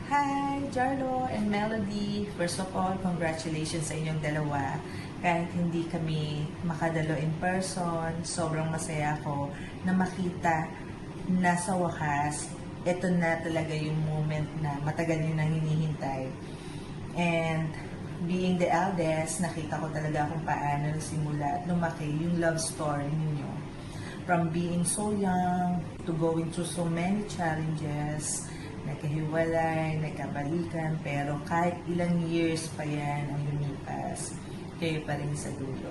Hi, Jarlo and Melody. First of all, congratulations sa inyong dalawa. Kahit hindi kami makadalo in person, sobrang masaya ako na makita na sa wakas, ito na talaga yung moment na matagal nyo nang hinihintay. And being the eldest, nakita ko talaga kung paano simula at lumaki yung love story ninyo. From being so young to going through so many challenges, nagkahiwalay, nagkabalikan, pero kahit ilang years pa yan ang lumipas, kayo pa rin sa dulo.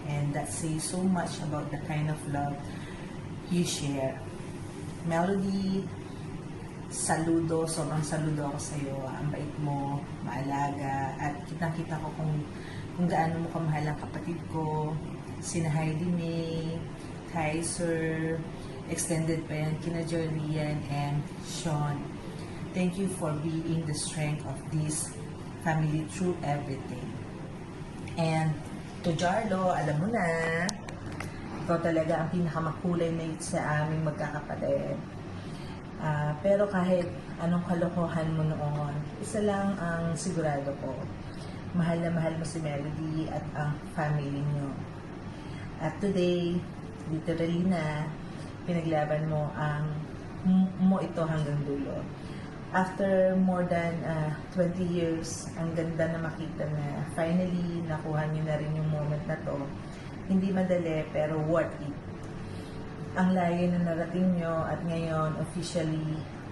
And that says so much about the kind of love you share. Melody, saludo, sobrang saludo ako sa iyo. Ang bait mo, maalaga, at kitang-kita ko kung gaano mo kamahal ang kapatid ko, sina Heidi May, Kaiser, extended pa yan, kina Jorian and Sean. Thank you for being the strength of this family through everything. And to Jarlo, alam mo na, ikaw talaga ang pinakamakulay na sa aming magkakapatid. Pero kahit anong kalokohan mo noon, isa lang ang sigurado ko. Mahal na mahal mo si Melody at ang family niyo. At today, literally na, pinaglaban mo mo ito hanggang dulo. After more than 20 years, ang ganda na makita na finally nakuha niyo na rin yung moment na to. Hindi madali pero worth it. Ang layo na narating nyo at ngayon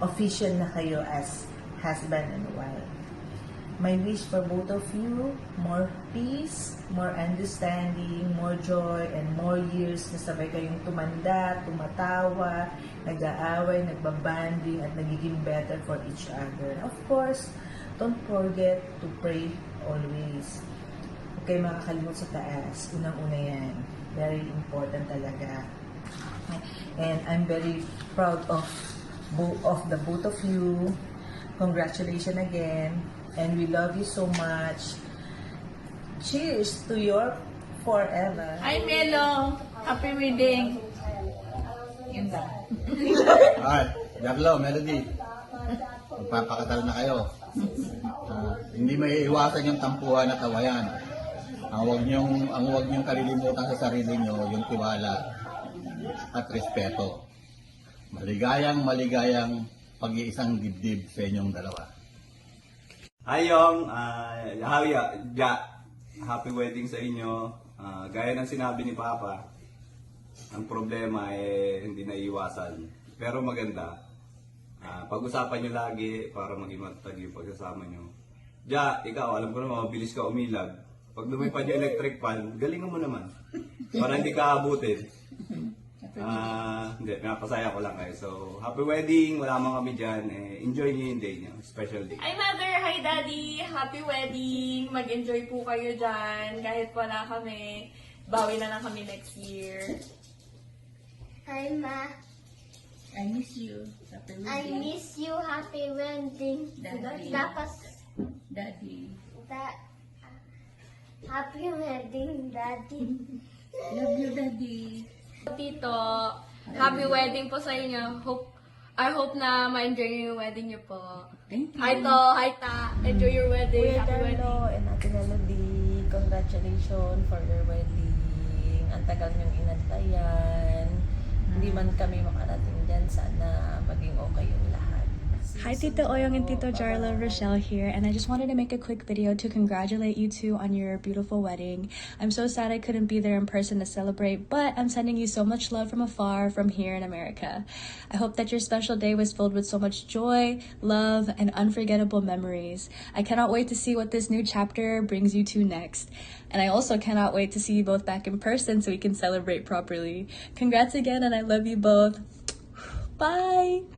official na kayo as husband and wife. My wish for both of you, more peace, more understanding, more joy, and more years na sabay kayong tumanda, tumatawa, nag-aaway, nagbabanding, at nagiging better for each other. Of course, don't forget to pray always. Huwag kayo makakalimut sa taas. Unang-una yan. Very important talaga. And I'm very proud of the both of you. Congratulations again. And we love you so much. Cheers to your forever. Hi, Melo! Happy wedding! Yun ba? Alright, Jarlo, Melody. Magpapakasal na kayo. Hindi may iwasan yung tampuhan at awayan. Ang huwag niyong kalilimutan sa sarili niyo, yung tiwala at respeto. Maligayang pag-iisang dibdib sa inyong dalawa. Hi Yong, happy wedding sa inyo. Gaya ng sinabi ni Papa, ang problema hindi naiiwasan. Pero maganda. Pag-usapan nyo lagi para maging matatag yung pagsasama nyo. Ikaw, alam ko na mabilis ka umilag. Pag lumipad yung electric fan, galingan mo naman. Para hindi ka abutin. Hindi, napasaya ko lang kayo. So, happy wedding. Wala man kami dyan. Enjoy nyo yung day nyo. Special day. Hi, Mother! Hi, Daddy! Happy wedding! Mag-enjoy po kayo dyan. Kahit wala kami, bawi na lang kami next year. Hi, Ma. I miss you. Happy I miss you. Happy wedding. Daddy. Dapat, Daddy. happy wedding, Daddy. Love you, Daddy. Tito, happy wedding po sa inyo. I hope na ma-enjoy niyo yung wedding niyo po. Thank you. Hi, To! Hi, Ta! Enjoy your wedding. Kuya Happy wedding. Jarlo and Ate Melody, congratulations for your wedding. Ang tagal niyong inantayan. Hindi man kami makarating dyan. Sana maging okay yung lahat. Hi Tito Oyong and Tito Jarlo, Rochelle here, and I just wanted to make a quick video to congratulate you two on your beautiful wedding. I'm so sad I couldn't be there in person to celebrate, but I'm sending you so much love from afar from here in America. I hope that your special day was filled with so much joy, love, and unforgettable memories. I cannot wait to see what this new chapter brings you to next. And I also cannot wait to see you both back in person so we can celebrate properly. Congrats again, and I love you both. Bye!